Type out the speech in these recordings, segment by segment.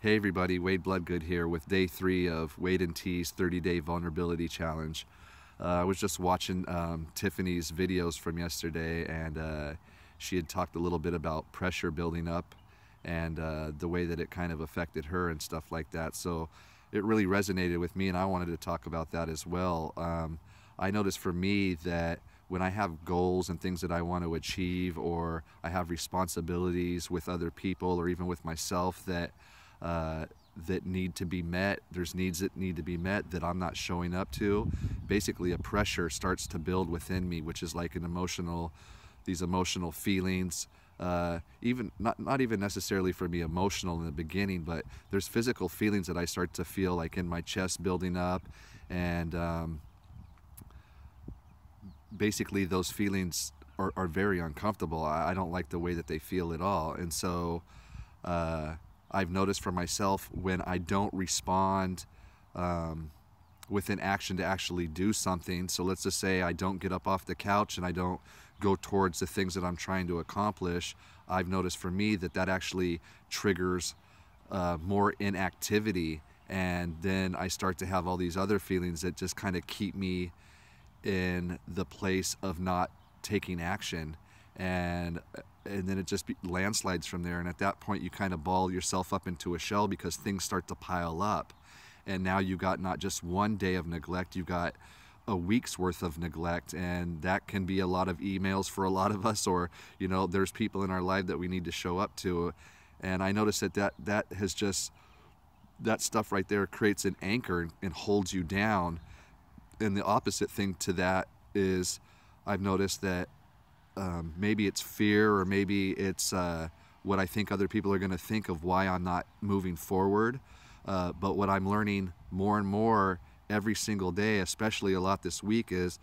Hey everybody, Wade Bloodgood here with day 3 of Wade and T's 30-day vulnerability challenge. I was just watching Tiffany's videos from yesterday, and she had talked a little bit about pressure building up and the way that it kind of affected her and stuff like that. So it really resonated with me, and I wanted to talk about that as well. I noticed for me that when I have goals and things that I want to achieve, or I have responsibilities with other people or even with myself that need to be met, there's needs that need to be met that I'm not showing up to, basically a pressure starts to build within me, which is like these emotional feelings, even not even necessarily for me emotional in the beginning, but there's physical feelings that I start to feel like in my chest building up, and basically those feelings are very uncomfortable. I don't like the way that they feel at all. And so I've noticed for myself, when I don't respond with an action to actually do something, so let's just say I don't get up off the couch and I don't go towards the things that I'm trying to accomplish, I've noticed for me that actually triggers more inactivity, and then I start to have all these other feelings that just kind of keep me in the place of not taking action, and then it just landslides from there. And at that point you kind of ball yourself up into a shell because things start to pile up, and now you got not just one day of neglect, you've got a week's worth of neglect, and that can be a lot of emails for a lot of us, or there's people in our life that we need to show up to. And I noticed that has just, that stuff right there creates an anchor and holds you down. And the opposite thing to that is, I've noticed that maybe it's fear, or maybe it's what I think other people are going to think of why I'm not moving forward. But what I'm learning more and more every single day, especially a lot this week, is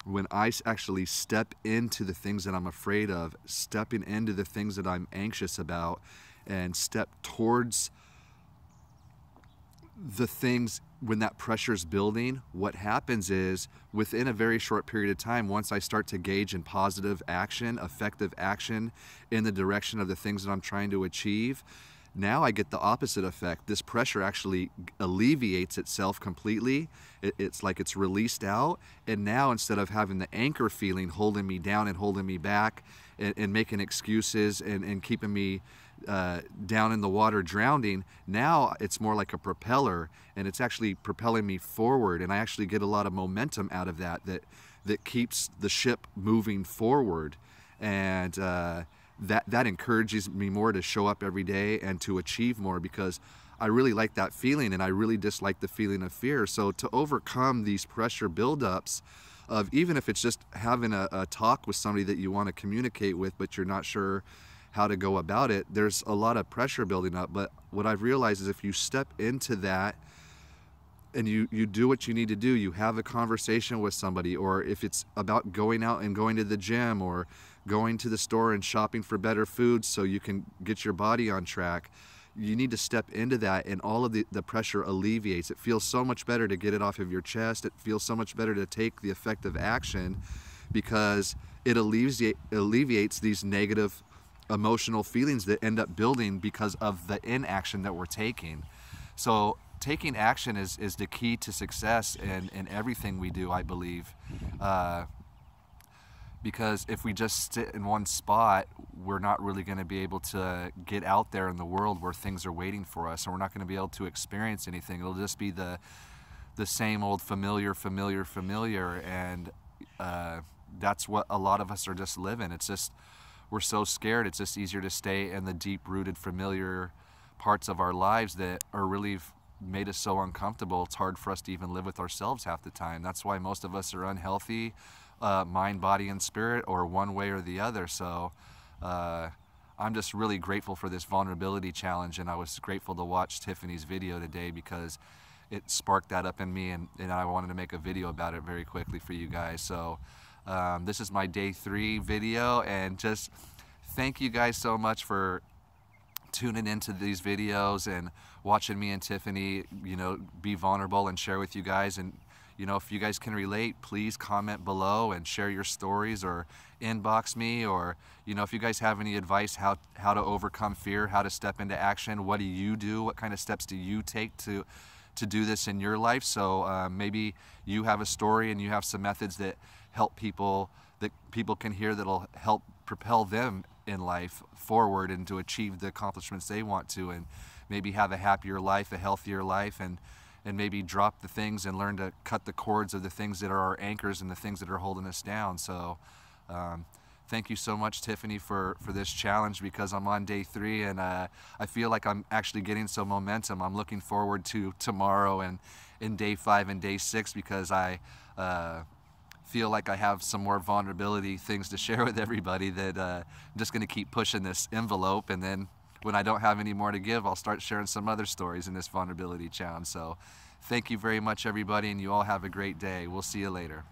when I actually step into the things that I'm afraid of, stepping into the things that I'm anxious about, and step towards the things when that pressure's building, what happens is, within a very short period of time, once I start to gauge in positive action, effective action in the direction of the things that I'm trying to achieve, now I get the opposite effect. This pressure actually alleviates itself completely. It's like it's released out, and now instead of having the anchor feeling holding me down and holding me back and making excuses and keeping me down in the water drowning, now it's more like a propeller, and it's actually propelling me forward, and I actually get a lot of momentum out of that keeps the ship moving forward. And that encourages me more to show up every day and to achieve more, because I really like that feeling and I really dislike the feeling of fear. So to overcome these pressure buildups of, even if it's just having a talk with somebody that you want to communicate with but you're not sure how to go about it, there's a lot of pressure building up. But what I've realized is, if you step into that and you do what you need to do, you have a conversation with somebody, or if it's about going out and going to the gym, or going to the store and shopping for better foods so you can get your body on track, you need to step into that, and all of the pressure alleviates. It feels so much better to get it off of your chest. It feels so much better to take the effective action, because it alleviates these negative emotional feelings that end up building because of the inaction that we're taking. So taking action is the key to success in everything we do, I believe. Because if we just sit in one spot, we're not really going to be able to get out there in the world where things are waiting for us, and we're not going to be able to experience anything. It'll just be the same old familiar, and that's what a lot of us are just living. It's just, we're so scared. It's just easier to stay in the deep-rooted, familiar parts of our lives that are really made us so uncomfortable. It's hard for us to even live with ourselves half the time. That's why most of us are unhealthy, mind, body, and spirit, or one way or the other. So I'm just really grateful for this vulnerability challenge, and I was grateful to watch Tiffany's video today because it sparked that up in me, and I wanted to make a video about it very quickly for you guys. So this is my day 3 video, and just thank you guys so much for tuning into these videos and watching me and Tiffany, be vulnerable and share with you guys. And You know, if you guys can relate, please comment below and share your stories, or inbox me, or, you know, if you guys have any advice how to overcome fear, how to step into action, what do you do? What kind of steps do you take to do this in your life? So maybe you have a story and you have some methods that help people, that people can hear, that'll help propel them in life forward and to achieve the accomplishments they want to, and maybe have a happier life, a healthier life, and maybe drop the things and learn to cut the cords of the things that are our anchors and the things that are holding us down. So thank you so much, Tiffany, for this challenge, because I'm on day 3 and I feel like I'm actually getting some momentum. I'm looking forward to tomorrow and in day 5 and day 6, because I feel like I have some more vulnerability things to share with everybody, that I'm just going to keep pushing this envelope, and then when I don't have any more to give, I'll start sharing some other stories in this vulnerability challenge. So thank you very much, everybody, and you all have a great day. We'll see you later.